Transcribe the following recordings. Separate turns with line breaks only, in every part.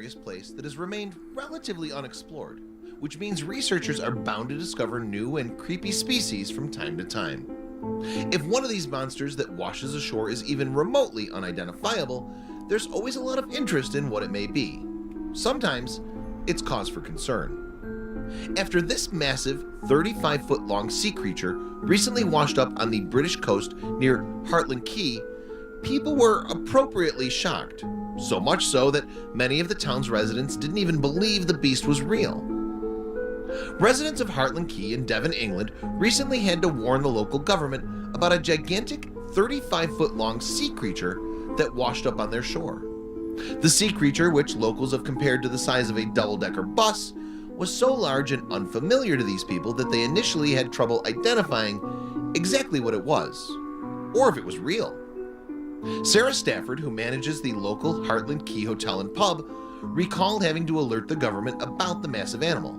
mysterious place that has remained relatively unexplored, which means researchers are bound to discover new and creepy species from time to time. If one of these monsters that washes ashore is even remotely unidentifiable, there's always a lot of interest in what it may be. Sometimes, it's cause for concern. After this massive 35-foot-long sea creature recently washed up on the British coast near Hartland Quay, people were appropriately shocked, so much so that many of the town's residents didn't even believe the beast was real. Residents of Hartland Quay in Devon, England recently had to warn the local government about a gigantic 35-foot-long sea creature that washed up on their shore. The sea creature, which locals have compared to the size of a double-decker bus, was so large and unfamiliar to these people that they initially had trouble identifying exactly what it was, or if it was real. Sarah Stafford, who manages the local Hartland Quay Hotel and Pub, recalled having to alert the government about the massive animal.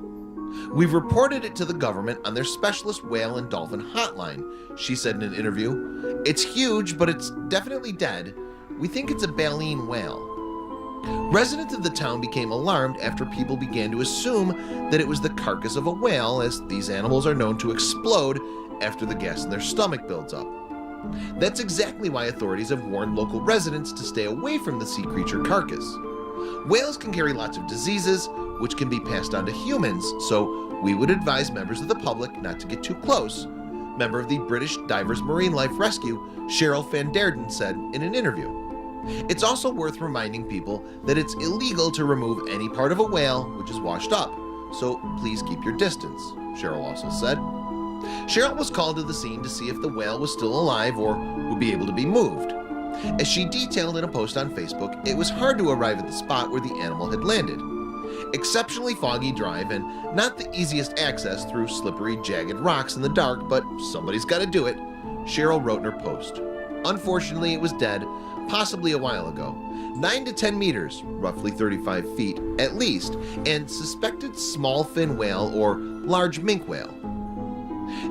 "We've reported it to the government on their specialist whale and dolphin hotline," she said in an interview. "It's huge, but it's definitely dead. We think it's a baleen whale." Residents of the town became alarmed after people began to assume that it was the carcass of a whale, as these animals are known to explode after the gas in their stomach builds up. That's exactly why authorities have warned local residents to stay away from the sea creature carcass. Whales can carry lots of diseases, which can be passed on to humans, so we would advise members of the public not to get too close, member of the British Divers Marine Life Rescue, Cheryl Van Derden, said in an interview. It's also worth reminding people that it's illegal to remove any part of a whale which is washed up, so please keep your distance, Cheryl also said. Cheryl was called to the scene to see if the whale was still alive or would be able to be moved. As she detailed in a post on Facebook, it was hard to arrive at the spot where the animal had landed. Exceptionally foggy drive and not the easiest access through slippery, jagged rocks in the dark, but somebody's got to do it, Cheryl wrote in her post. Unfortunately, it was dead, possibly a while ago. 9 to 10 meters, roughly 35 feet at least, and suspected small fin whale or large minke whale.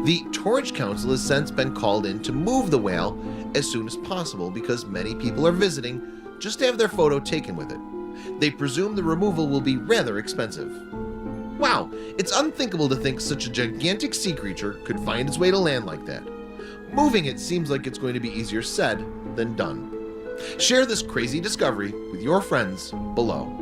The Torridge Council has since been called in to move the whale as soon as possible because many people are visiting just to have their photo taken with it. They presume the removal will be rather expensive. Wow, it's unthinkable to think such a gigantic sea creature could find its way to land like that. Moving it seems like it's going to be easier said than done. Share this crazy discovery with your friends below.